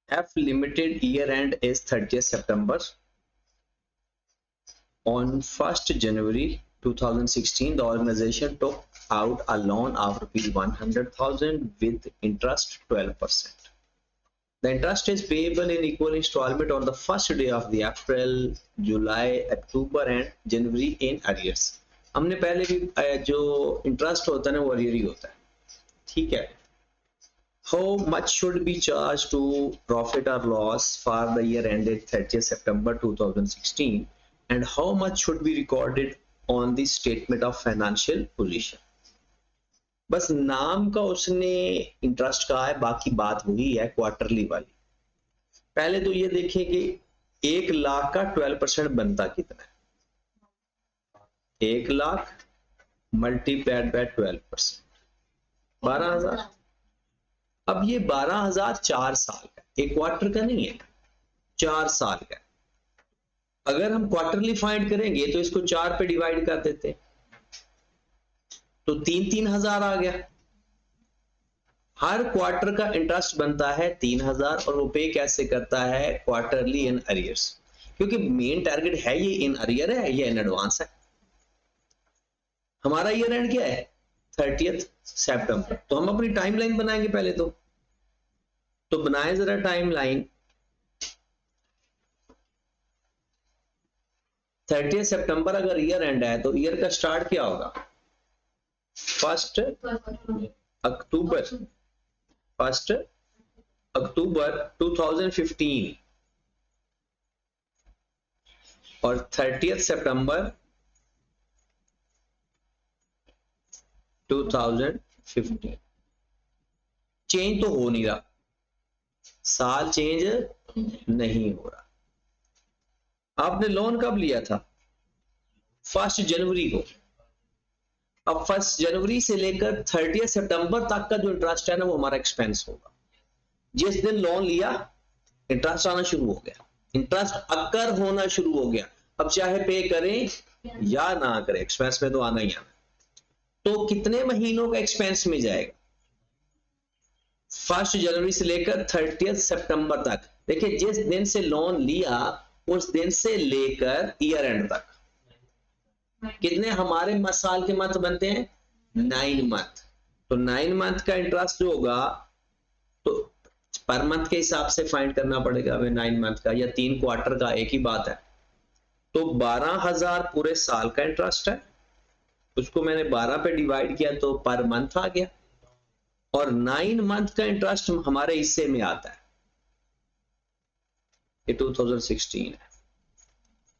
F Limited year end is 30th September. On 1st January 2016, the organization took out a loan of rupees 100,000 with interest 12%. The interest is payable in equal installment on the first day of the April, July, October and January in arrears. हमने पहले भी जो interest होता है ना वो arrear ही होता है, ठीक है. How much should be charged to profit or loss for the year ended 30th September 2016 and how much should be recorded on the statement of financial position? बस नाम का उसने इंटरेस्ट कहा है, बाकी बात वही है क्वार्टरली वाली. पहले तो ये देखें कि 1 लाख का 12% बनता कितना है. 1 लाख मल्टीप्लाइड बाय 12%, 12,000. अब ये 12,000 4 साल का, एक क्वार्टर का नहीं है, 4 साल का. अगर हम क्वार्टरली फाइंड करेंगे तो इसको 4 पे डिवाइड कर देते हैं तो 3,000 आ गया. हर क्वार्टर का इंटरेस्ट बनता है 3,000 और वो पे कैसे करता है? क्वार्टरली इन अरियर्स, क्योंकि मेन टारगेट है ये इन अरियर है, ये इन एडवांस है. हमारा ईयर एंड क्या है? 30th सितंबर. तो हम अपनी टाइमलाइन बनाएंगे पहले तो बनाए जरा टाइमलाइन. 30th सितंबर अगर ईयर एंड है तो ईयर का स्टार्ट क्या होगा? 1 अक्टूबर 2015 और 30th सितंबर 2015. चेंज तो हो नहीं रहा, साल चेंज नहीं हो रहा. आपने लोन कब लिया था? 1 जनवरी को. अब 1 जनवरी से लेकर 30 सितंबर तक का जो इंटरेस्ट है ना वो हमारा एक्सपेंस होगा. जिस दिन लोन लिया इंटरेस्ट आना शुरू हो गया, इंटरेस्ट अकर होना शुरू हो गया. अब चाहे पे करें या ना करें, एक्सपेंस में तो आना ही आना. तो कितने महीनों का एक्सपेंस में जाएगा? 1 जनवरी से लेकर 30 सितंबर तक. देखिए जिस दिन से लोन लिया उस दिन से लेकर ईयर एंड तक कितने हमारे साल के मंथ बनते हैं? 9 मंथ. तो 9 मंथ का इंटरेस्ट जो होगा तो पर मंथ के हिसाब से फाइंड करना पड़ेगा हमें 9 मंथ का या 3 क्वार्टर का, एक ही बात है. तो 12,000 पूरे साल का इंटरेस्ट है, उसको मैंने 12 पे डिवाइड किया तो पर मंथ आ गया. और 9 मंथ का इंटरेस्ट हमारे हिस्से में आता है, ये 2016 है,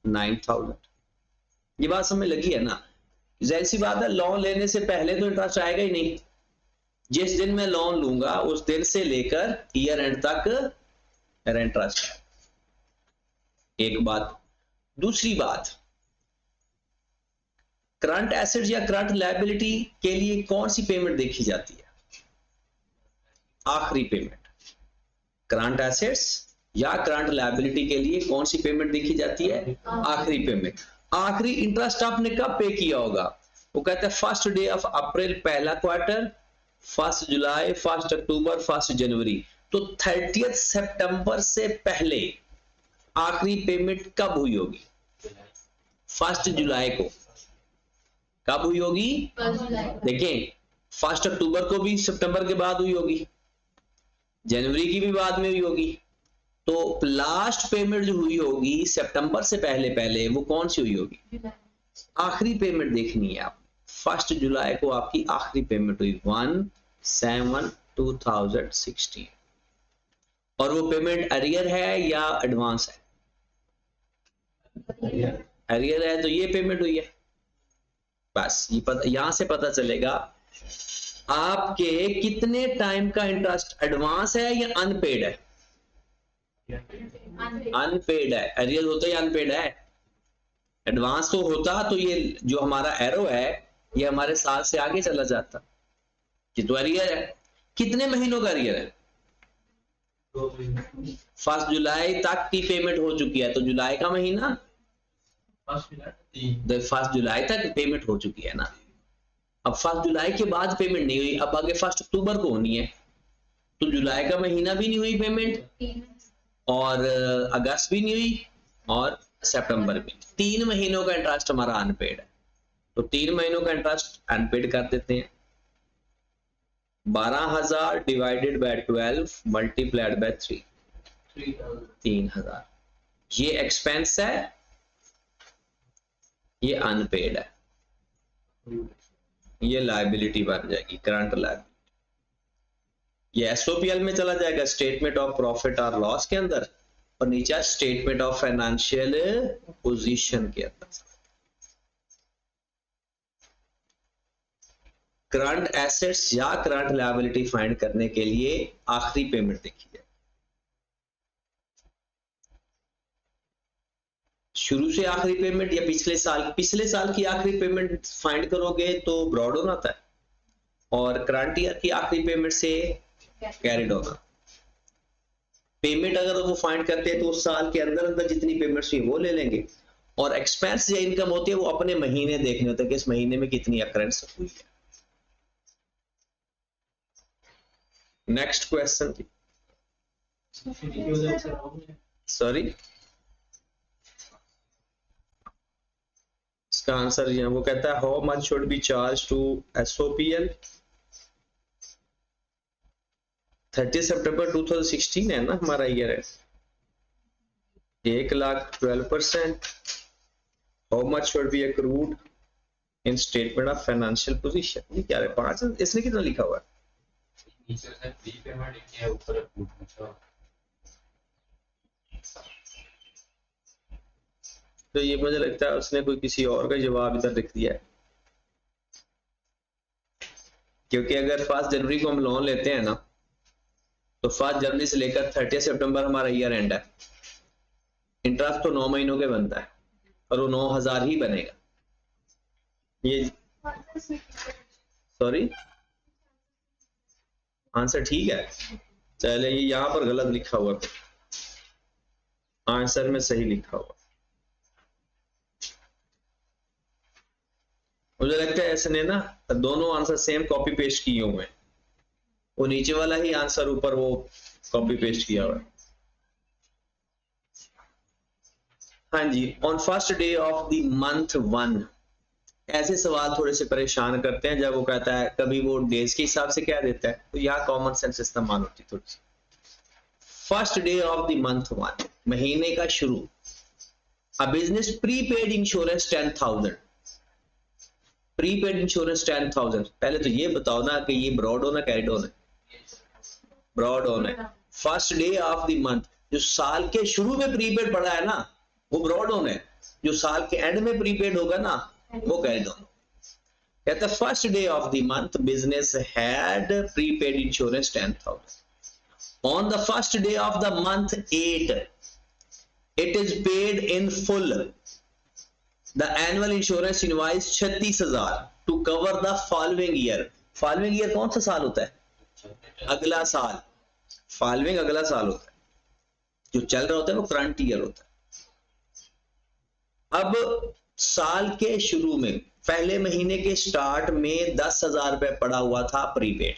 9,000. ये बात समझ लगी है ना? जाहिर सी बात है लोन लेने से पहले तो इंटरेस्ट आएगा ही नहीं. जिस दिन मैं लोन लूंगा उस दिन से लेकर ईयर एंड तक इंटरेस्ट है. एक बात. दूसरी बात, करंट एसेट्स या करंट लायबिलिटी के लिए कौन सी पेमेंट देखी जाती है? आखिरी पेमेंट. करंट एसेट्स या करंट लायबिलिटी के लिए कौन सी पेमेंट देखी जाती है? आखिरी पेमेंट. आखिरी इंटरेस्ट आपने कब पे किया होगा? वो कहते हैं 1st डे ऑफ अप्रैल पहला क्वार्टर, 1 जुलाई, 1 अक्टूबर, 1 जनवरी. तो 30 सितंबर से पहले आखिरी पेमेंट कब हुई होगी? 1 जुलाई को. कब हुई होगी? देखें 1 अक्टूबर को भी सितंबर के बाद हुई होगी, जनवरी की भी बाद में हुई होगी. तो लास्ट पेमेंट जो हुई होगी सितंबर से पहले पहले वो कौन सी हुई होगी? आखिरी पेमेंट देखनी है आप. 1 जुलाई को आपकी आखिरी पेमेंट हुई 1/7/2016 और वो पेमेंट अरियर है या एडवांस है? अरियर है तो ये पेमेंट हुई है. बस ये यहां से पता चलेगा आपके कितने टाइम का इंटरेस्ट एडवांस है या अनपेड है. अनपेड है. अरियर होता है अनपेड है. एडवांस तो होता तो ये जो हमारा एरो है ये हमारे साल से आगे चला जाता. ये तो अरियर है. कितने महीनों का अरियर है? 1 जुलाई तक की पेमेंट हो चुकी है तो जुलाई का महीना 1 जुलाई तक पेमेंट हो चुकी है ना. अब 1 जुलाई के बाद पेमेंट नहीं हुई, अब आगे 1 अक्टूबर को होनी है तो जुलाई का महीना भी नहीं हुई पेमेंट, और अगस्त भी नहीं हुई और सितंबर भी। 3 महीनों का इंटरेस्ट हमारा अनपेड है, तो 3 महीनों का इंटरेस्ट अनपेड कर देते हैं। 12,000 डिवाइडेड बाय 12 मल्टीप्लाइड बाय 3, 3,000। ये एक्सपेंस है, ये अनपेड है, ये लायबिलिटी बन जाएगी, करंट लायबिलिटी। ये एसओपीएल में चला जाएगा, स्टेटमेंट ऑफ प्रॉफिट और लॉस के अंदर, और नीचे स्टेटमेंट ऑफ फाइनेंशियल पोजीशन के अंदर। करंट एसेट्स या करंट लायबिलिटी फाइंड करने के लिए आखिरी पेमेंट देखिए, शुरू से आखिरी पेमेंट या पिछले साल की आखिरी पेमेंट फाइंड करोगे तो ब्रॉड ऑन आता है, और करंट ईयर की आखिरी पेमेंट से कैरिड ऑन। पेमेंट अगर वो फाइंड करते हैं तो उस साल के अंदर अंदर जितनी पेमेंट्स हुई वो ले लेंगे, और एक्सपेंस या इनकम होती है वो अपने महीने देखने होते हैं कि इस महीने में कितनी अकरेंस हुई है। नेक्स्ट क्वेश्चन, सॉरी इसका आंसर ये वो कहता है how much should be charge to SOPL. 30 सितंबर 2016 है ना हमारा ईयर है। 1,12%। How much should be accrued in statement of financial position. ये क्या है 5, इसने कितना लिखा हुआ है? तो ये मुझे लगता है उसने कोई किसी और का जवाब इधर लिख दिया है, क्योंकि अगर 1 जनवरी को हम लोन लेते हैं ना तो 1 जनवरी से लेकर 30 सितंबर हमारा ईयर एंड है। इंटरेस्ट तो 9 महीनों के बनता है और वो 9,000 ही बनेगा। ये सॉरी आंसर ठीक है, चले ये यहां पर गलत लिखा हुआ, आंसर में सही लिखा हुआ। मुझे लगता है इसने ना दोनों आंसर सेम कॉपी पेस्ट किए हुए हैं, वो नीचे वाला ही आंसर ऊपर वो कॉपी पेस्ट किया हुआ है। हाँ जी, on first day of the month 1, ऐसे सवाल थोड़े से परेशान करते हैं जब वो कहता है कभी वो डेज के हिसाब से क्या देता है, तो यहाँ कॉमन सेंस इस्तेमाल होती है थोड़ी सी। First day of the month 1, महीने का शुरू। A business prepaid insurance 10,000, prepaid insurance 10,000। पहले तो ये बताओ ना कि ये ब्रॉड ऑन है कैरिड ऑन है? ब्रॉड ऑन है। First day of the month, जो साल के शुरू में प्रीपेड पड़ा है ना वो ब्रॉड ऑन है, जो साल के एंड में प्रीपेड होगा ना वो कैरिड ऑन। कहता है first day of the month business had prepaid insurance 10,000। On the first day of the month 8 it is paid in full the annual insurance invoice 36,000 to cover the following year. Following year कौन सा साल होता है? अगला साल। Following अगला साल होता है, जो चल रहा होता है वो करंट ईयर होता है। अब साल के शुरू में पहले महीने के स्टार्ट में 10,000 रुपए पड़ा हुआ था प्रीपेड।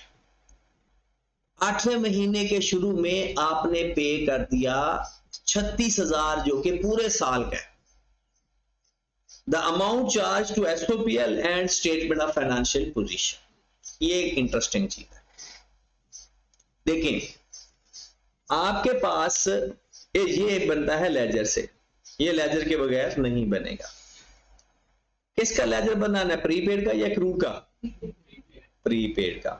8वें महीने के शुरू में आपने पे कर दिया 36,000 जो कि पूरे साल का है। The amount charge to SOPL and statement of financial position. ये एक इंटरेस्टिंग चीज है। देखें आपके पास ये बनता है लेजर से, ये लेजर के बगैर नहीं बनेगा। किसका लेजर बनाना है, प्रीपेड का या एक्रूड का? प्रीपेड का।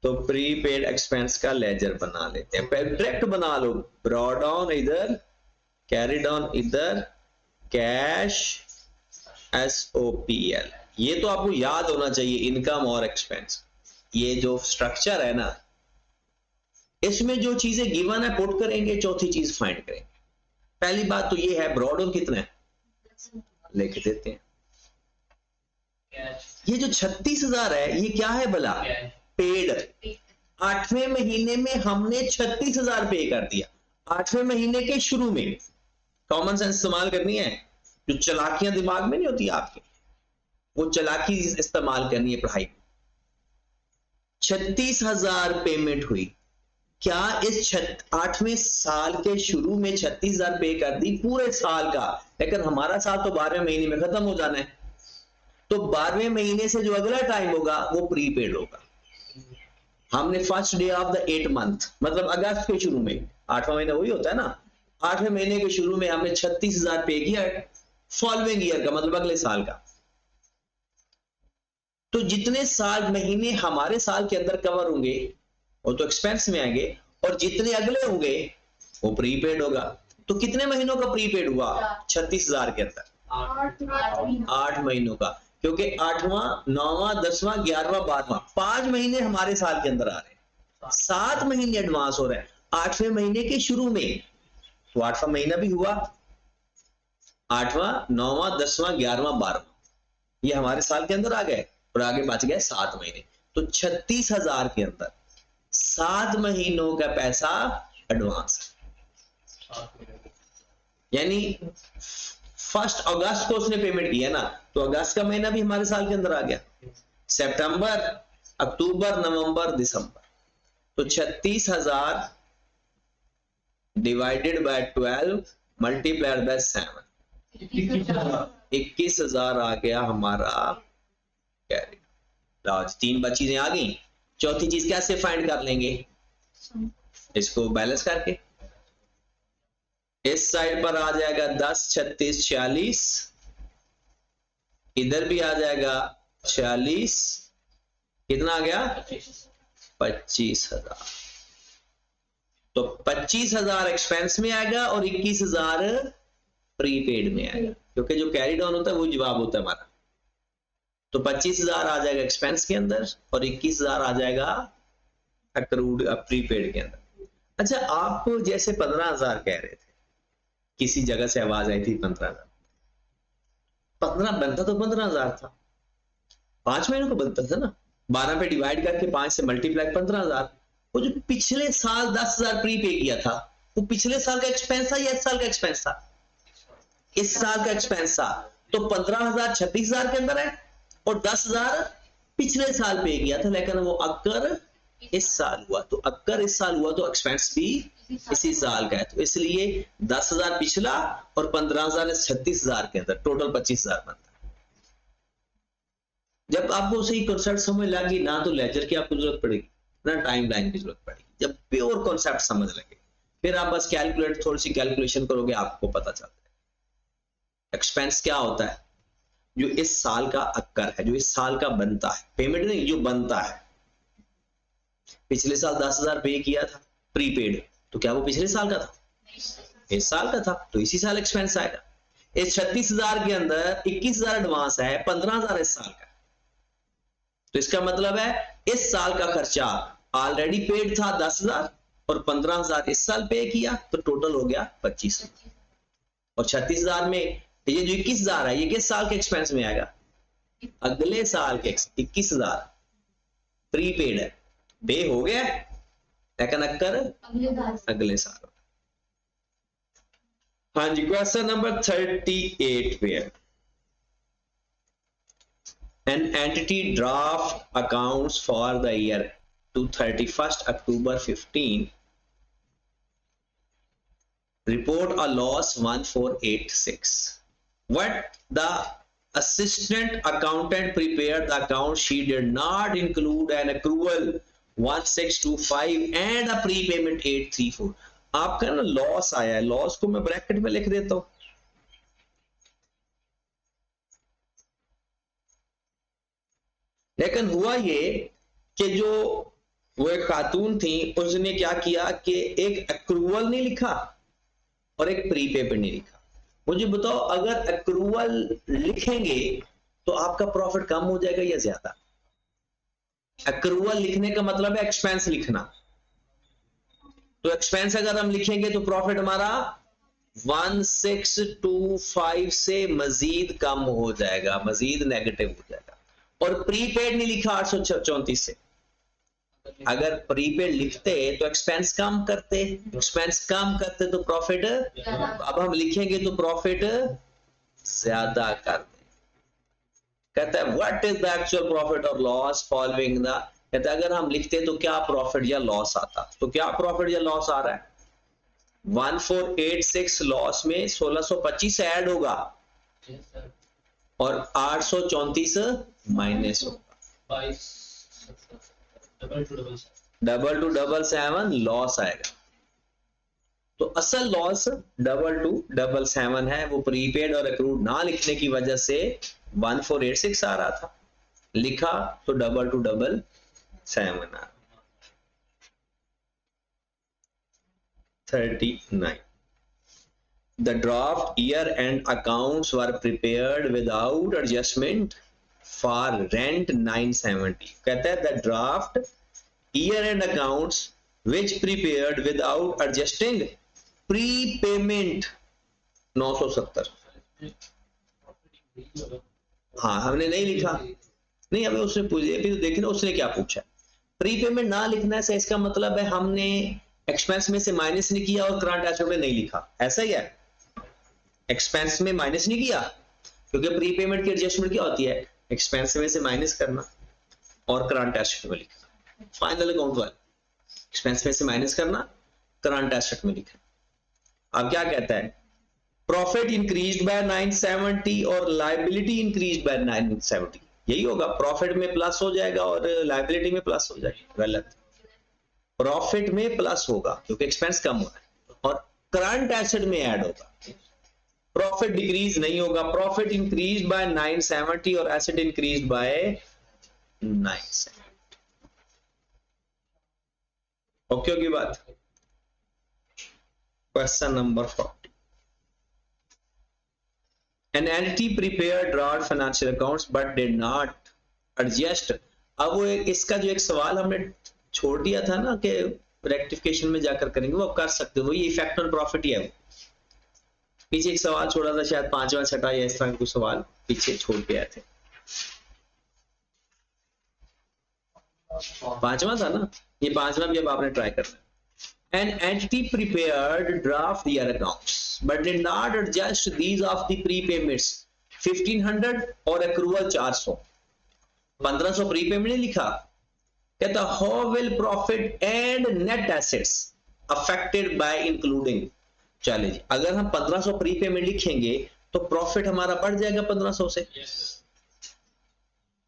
तो प्रीपेड एक्सपेंस का लेजर बना लेते हैं, डायरेक्ट बना लो। ब्रॉड ऑन इधर, कैरिड ऑन इधर, कैश एसओपीएल। ये तो आपको याद होना चाहिए, इनकम और एक्सपेंस। ये जो स्ट्रक्चर है ना इसमें जो चीजें गिवन है पुट करेंगे, चौथी चीज फाइंड करेंगे। पहली बात तो ये है ब्रॉड ऑन कितना है, लिख देते हैं। ये जो 36,000 है ये क्या है भला? पेड। 8वें महीने में हमने 36,000 पे कर दिया, 8वें महीने के शुरू में। कॉमन सेंस इस्तेमाल करनी है, जो चालाकियां दिमाग में नहीं होती आपके, वो चालाकी इस्तेमाल करनी है पढ़ाई में। 36,000 पेमेंट हुई, क्या इस 8वें साल के शुरू में 36,000 पे कर दी पूरे साल का, लेकिन हमारा साल तो 12वें महीने में खत्म हो जाना है, तो 12वें महीने से जो अगला टाइम होगा वो प्रीपेड होगा। हमने first day of the 8 month मतलब अगस्त के शुरू में, 8वां महीना वही होता है ना, 8वें महीने के शुरू में हमने 36,000 पे किया फॉलोइंग ईयर का मतलब अगले साल का। तो जितने साल महीने हमारे साल के अंदर कवर होंगे वो तो एक्सपेंस में आएंगे, और जितने अगले होंगे वो प्रीपेड होगा। तो कितने महीनों का प्रीपेड हुआ 36,000 के अंदर? 8 महीनों का, क्योंकि 8वां 9वां 10वां 11वां 12वां 5 महीने हमारे साल के अंदर आ रहे हैं, 7 महीने एडवांस हो रहे हैं 8वें महीने के शुरू में। तो 8वां महीना भी हुआ, 8वां 9वां 10वां 11वां 12वां ये हमारे साल के अंदर आ गए, और आगे बच गए 7 महीने। तो 36,000 के अंदर 7 महीनों का पैसा एडवांस है, यानी 1 अगस्त को उसने पेमेंट किया ना, तो अगस्त का महीना भी हमारे साल के अंदर आ गया, सितंबर अक्टूबर नवंबर दिसंबर। तो 36,000 डिवाइडेड बाय 12 मल्टीप्लाइड बाय 7, 21,000 आ गया हमारा कैरी। 3 चीजें आ गई, चौथी चीज कैसे फाइंड कर लेंगे? इसको बैलेंस करके इस साइड पर आ जाएगा 10 36 46, इधर भी आ जाएगा 46, कितना आ गया 25,000। तो 25,000 एक्सपेंस में आएगा और 21,000 प्रीपेड में आएगा, क्योंकि जो कैरी डाउन होता है वो जवाब होता है हमारा। तो 25,000 आ जाएगा एक्सपेंस के अंदर और 21,000 आ जाएगा अक्रूड प्रीपेड के अंदर। अच्छा, आप जैसे 15,000 कह रहे थे, किसी जगह से आवाज आई थी 15,000, 15 बनता तो 15,000 था, 5 महीनों को बनता था ना, 12 पे डिवाइड करके 5 से मल्टीप्लाई 15,000। वो जो पिछले साल 10,000 प्रीपे किया था वो पिछले साल का एक्सपेंस था या इस साल का एक्सपेंस था? इस साल का एक्सपेंस था। तो 15,000 36,000 के अंदर है और 10,000 पिछले साल पे किया था, लेकिन वो अक्कर इस साल हुआ। तो अक्कर इस साल हुआ तो एक्सपेंस भी इसी साल का है, तो इसलिए 10,000 पिछला और 15,000 36,000 के अंदर टोटल 25,000 बनता है। जब आपको सही कॉन्सेप्ट समझ लगी ना, तो लेजर की आपको जरूरत पड़ेगी ना टाइम लाइन की जरूरत पड़ेगी। जब प्योर कॉन्सेप्ट समझ लगे फिर आप बस कैलकुलेट थोड़ी सी कैलकुलेशन करोगे, आपको पता चलता है एक्सपेंस क्या होता है। जो इस साल का अक्कर है, जो इस साल का बनता है, पेमेंट नहीं जो बनता है। पिछले साल 10,000 पे किया था प्रीपेड, तो क्या वो पिछले साल का था? इस साल का था, तो इसी साल एक्सपेंस आएगा। इस 36,000 के अंदर 21,000 एडवांस है, 15,000 इस साल का। तो इसका मतलब है इस साल का खर्चा ऑलरेडी पेड था 10,000 और 15,000 इस साल पे किया, तो टोटल हो गया 25,000। और 36,000 में ये जो 21,000 है ये किस साल के एक्सपेंस में आएगा? अगले साल के। 21,000 प्रीपेड है, पे हो गया, लेकिन अक्कर अगले साल। हाँ जी, क्वेश्चन नंबर 38 पे है, an entity draft accounts for the year to 31st October 15 report a loss 1486. What the assistant accountant prepared the account sheet did not include an accrual 1625 and a prepayment 834. आपका ना loss आया है, loss को मैं bracket में लिख देता हूं। लेकिन हुआ ये कि जो वो एक खातून थी उसने क्या किया कि एक अक्रूवल नहीं लिखा और एक प्रीपेमेंट नहीं लिखा। मुझे बताओ, अगर अक्रूवल लिखेंगे तो आपका प्रॉफिट कम हो जाएगा या ज्यादा? अक्रूवल लिखने का मतलब है एक्सपेंस लिखना, तो एक्सपेंस अगर हम लिखेंगे तो प्रॉफिट हमारा 1625 से मजीद कम हो जाएगा, मजीद नेगेटिव हो जाएगा। और प्रीपेड नहीं लिखा 834 से, अगर प्रीपेड लिखते तो एक्सपेंस कम करते, एक्सपेंस कम करते तो प्रॉफिट, अब हम लिखेंगे तो प्रॉफिट ज्यादा कर दे। कहता है what is the actual profit और लॉस फॉलोइंग द कहते अगर हम लिखते तो क्या प्रॉफिट या लॉस आता, तो क्या प्रॉफिट या लॉस आ रहा है, 1486 लॉस में 1625 ऐड होगा और 834 माइनस होगा, double two double seven loss आएगा। तो असल लॉस 2277 है, वो प्रीपेड और अक्रूड ना लिखने की वजह से 1486 आ रहा था, लिखा तो 2277 आ 39। The draft year-end accounts were prepared without adjustment for rent 970। कहता है the draft year-end accounts which prepared without adjusting prepayment 970। हाँ हमने नहीं लिखा, नहीं हमें उसने पूछे, अभी तो देखना उसने क्या पूछा, प्रीपेमेंट ना लिखने से इसका मतलब है हमने एक्सपेंस में से माइनस नहीं किया और करंट एसेट में नहीं लिखा, ऐसा ही है, एक्सपेंस में माइनस नहीं किया, क्योंकि प्रीपेमेंट की एडजस्टमेंट क्या होती है, एक्सपेंस में से माइनस करना और करंट एसेट में लिखना, फाइनल अकाउंट वाला एक्सपेंस में से माइनस करना, करंट एसेट में लिखना। अब क्या कहता है, प्रॉफिट इंक्रीज्ड बाय 970 और लायबिलिटी इंक्रीज्ड बाय 970, यही होगा, प्रॉफिट में प्लस हो जाएगा और लायबिलिटी में प्लस हो जाएगा, गलत, प्रॉफिट में प्लस होगा क्योंकि एक्सपेंस कम हो रहा है और करंट एसेट में ऐड होगा, प्रॉफिट डिक्रीज नहीं होगा, प्रॉफिट इंक्रीज बाय 970 और एसेट इंक्रीज बाय 970। ओके होगी बात। Question number 40, an entity prepared draft financial accounts but did not adjust। अब वो इसका जो एक सवाल हमने छोड़ दिया था ना कि रेक्टिफिकेशन में जाकर करेंगे, वो कर सकते हो, वो ये इफेक्ट ऑन प्रॉफिट ही है, वो पीछे एक सवाल छोड़ा था शायद 5वां 6वां या इस तरह कुछ सवाल पीछे छोड़ के आए थे, 5वां था ना, ये 5वां भी अब आपने ट्राई करना है। An entity prepared draft year accounts but did not adjust these of the prepayments 1500 और accrual 400, 1500 प्रीपेमेंट नहीं लिखा, कहता how will profit and net assets affected by including। चलिए जी, अगर हम 1500 प्रीपेमेंट लिखेंगे तो प्रॉफिट हमारा बढ़ जाएगा 1500 से,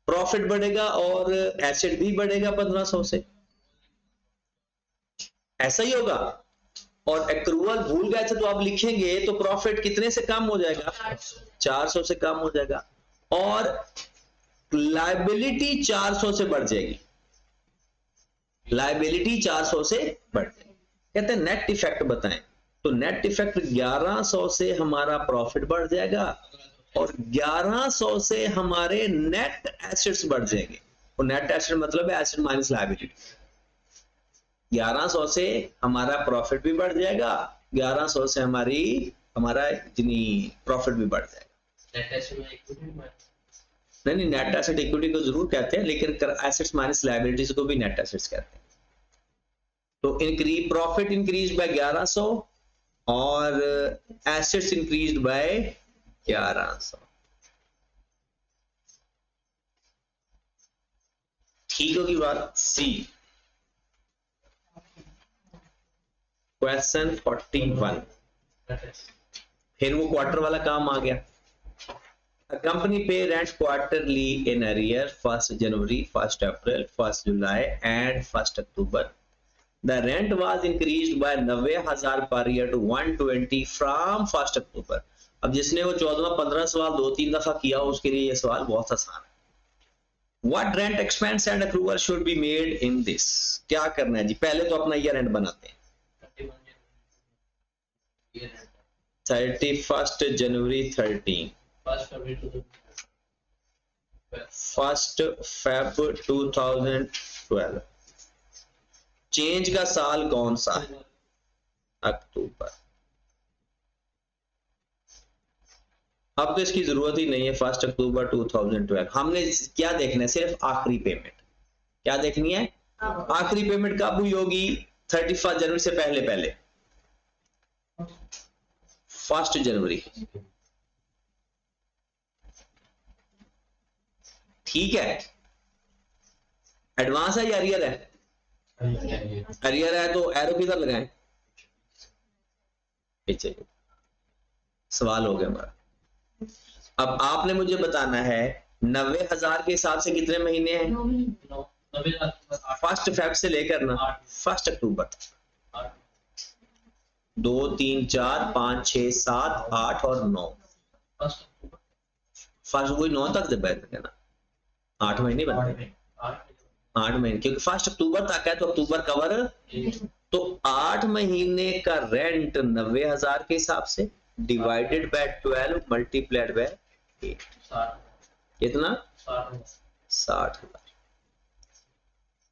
प्रॉफिट बढ़ेगा और एसेट भी बढ़ेगा 1500 से, ऐसा ही होगा। और एक्रूअल भूल गए थे तो आप लिखेंगे तो प्रॉफिट कितने से कम हो जाएगा, 400 से कम हो जाएगा और लायबिलिटी 400 से बढ़ जाएगी, लायबिलिटी 400 से बढ़ जाएगी। कहते हैं नेट इफेक्ट बताएं, तो नेट इफेक्ट 1100 से हमारा प्रॉफिट बढ़ जाएगा और 1100 से हमारे नेट एसेट्स बढ़ जाएंगे, और नेट एसेट मतलब है एसेट माइनस लायबिलिटी, 1100 से हमारा प्रॉफिट भी बढ़ जाएगा, 1100 से हमारा प्रॉफिट भी बढ़ जाएगा। नहीं नेट एसेट इक्विटी को जरूर कहते हैं, लेकिन एसेट्स माइनस लायबिलिटीज को भी नेट एसेट्स कहते हैं। तो प्रॉफिट इंक्रीज बाय 1100 और एसेट्स इंक्रीज बाय 1100। ठीक होगी बात। सी क्वेश्चन 41, फिर वो क्वार्टर वाला काम आ गया। A company pay rent quarterly in arrear 1st January, 1st April, 1st July and 1st October. The rent was increased by 90,000 per year to 120 from 1st October। अब जिसने वो 14वां 15 सवाल 2-3 दफा किया उसके लिए ये सवाल बहुत आसान है। What rent expense and accrual should be made in this? क्या करना है जी, पहले तो अपना ईयर एंड बनाते हैं। 31st January 13, 1st Feb 2012। Change का साल कौन सा है, अक्टूबर। अब तो इसकी जरूरत ही नहीं है, 1st अक्टूबर 2012। हमने क्या देखना है, सिर्फ आखिरी पेमेंट। क्या देखनी है, आखिरी पेमेंट कब हुई होगी, 31 जनवरी से पहले पहले, 1st जनवरी। ठीक है, एडवांस है या अरियर है? अरियर है तो एरो किधर लगाएं? पीछे। सवाल हो गया हमारा। अब आपने मुझे बताना है 90,000 के हिसाब से कितने महीने हैं? 1 फेब से लेकर ना 1 अक्टूबर, 2 3 4 5 6 7 8 और 9। फर्स्ट वही 9 तक बैठते हैं ना, 8 महीने बनते हैं, 8 महीने, क्योंकि 1 अक्टूबर तक है तो अक्टूबर कवर, तो 8 महीने का रेंट 90,000 के हिसाब से डिवाइडेड बाय 12 मल्टीप्लाइड बाय 8, कितना? 60,000।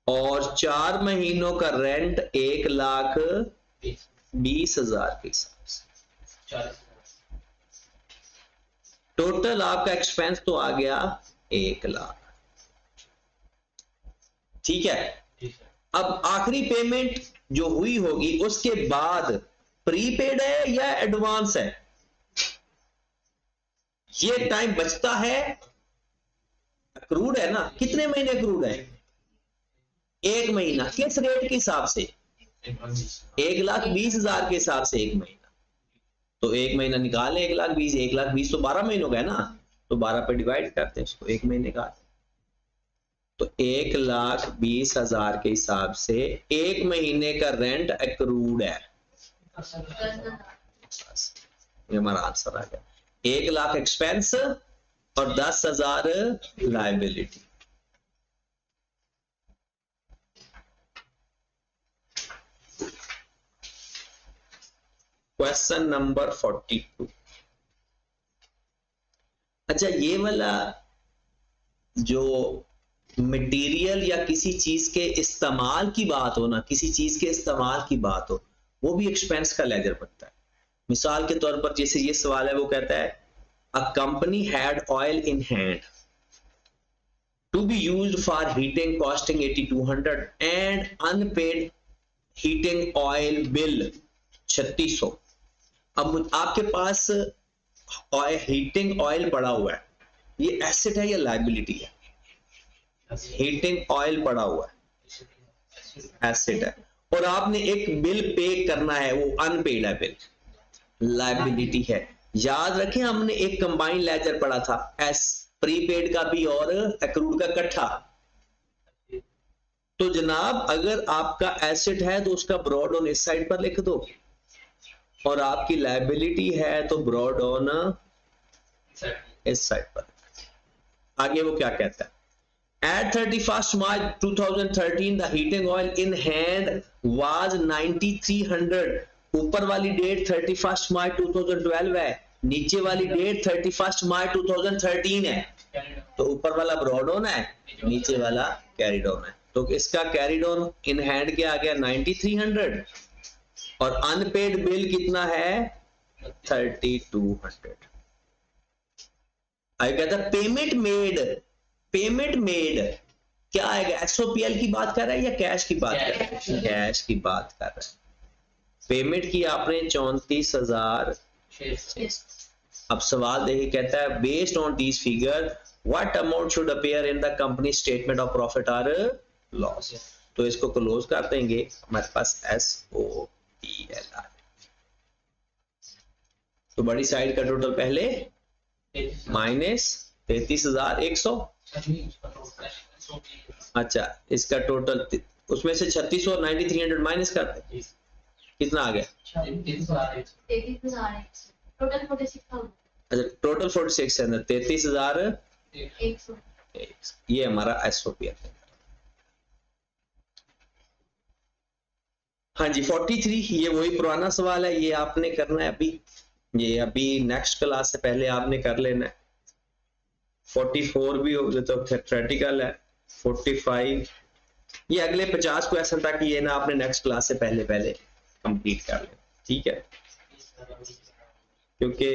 और 4 महीनों का रेंट 1,20,000 के हिसाब से। टोटल आपका एक्सपेंस तो आ गया 1 लाख। ठीक है, अब आखिरी पेमेंट जो हुई होगी उसके बाद प्रीपेड है या एडवांस है? ये टाइम बचता है, अक्रूड है ना। कितने महीने अक्रूड है? 1 महीना। किस रेट के हिसाब से? 1,20,000 के हिसाब से 1 महीना। तो 1 महीना निकालें, 1,20,000, 1,20,000 तो 12 महीनों का है ना, तो 12 पे डिवाइड करते हैं उसको, 1 महीने का। तो 1,20,000 के हिसाब से 1 महीने का रेंट अक्रूड है। ये हमारा आंसर आ गया। 1 लाख एक्सपेंस और 10,000 लायबिलिटी। Question number 42। अच्छा, ये वाला जो मटेरियल या किसी चीज के इस्तेमाल की बात हो ना, किसी चीज के इस्तेमाल की बात हो, वो भी एक्सपेंस का लेजर बनता है। मिसाल के तौर पर जैसे ये सवाल है, वो कहता है a company had oil in hand to be used for heating costing 8,200 and unpaid heating oil bill 3,600। अब आपके पास हीटिंग ऑयल पड़ा हुआ है, ये एसेट है या लायबिलिटी है? हीटिंग ऑयल पड़ा हुआ है, एसेट है, और आपने एक बिल पे करना है, वो अनपेड है बिल, लायबिलिटी है। याद रखें हमने एक कंबाइंड लेजर पढ़ा था, एस प्रीपेड का भी और अक्रूड का इकट्ठा। तो जनाब अगर आपका एसेट है तो उसका ब्रॉड ऑन इस साइड पर लिख दो, और आपकी लायबिलिटी है तो ब्रॉड ऑन इस साइड पर। आगे वो क्या कहता है? At 31st March 2013, the heating oil in hand was 9,300. ऊपर वाली डेट 31st मार्च 2012 है, नीचे वाली डेट 31st मार्च 2013 है। तो ऊपर वाला ब्रॉड ऑन है, नीचे वाला कैरिड ऑन है। तो इसका कैरिड ऑन इन हैंड क्या आ गया? 9,300, और अनपेड बिल कितना है? 3,200। आगे कहता है पेमेंट मेड। पेमेंट मेड क्या आएगा? एसओपीएल की बात कर रहा है या कैश की बात कर रहा है? कैश की बात कर रहा है। पेमेंट की आपने 34,000। अब सवाल देखिए, कहता है based on this figure what amount should appear in the company statement of profit और लॉस। तो इसको क्लोज कर देंगे, हमारे पास SOPLR। तो बड़ी साइड का टोटल पहले माइनस 33,100। अच्छा, इसका टोटल उसमें से 3,600 और 9,300 माइनस करते हैं, कितना आ गया? टोटल 46,000। अच्छा, टोटल 46 है ना, 33,100। ये हमारा एसओपी है। हाँ जी, 43 ये वही पुराना सवाल है, ये आपने करना है अभी, ये अभी नेक्स्ट क्लास से पहले आपने कर लेना है। 44 भी हो तो थ्योरेटिकल है। 45 ये अगले 50 क्वेश्चन तक ये ना आपने नेक्स्ट क्लास से पहले कंप्लीट कर लेना, ठीक है, क्योंकि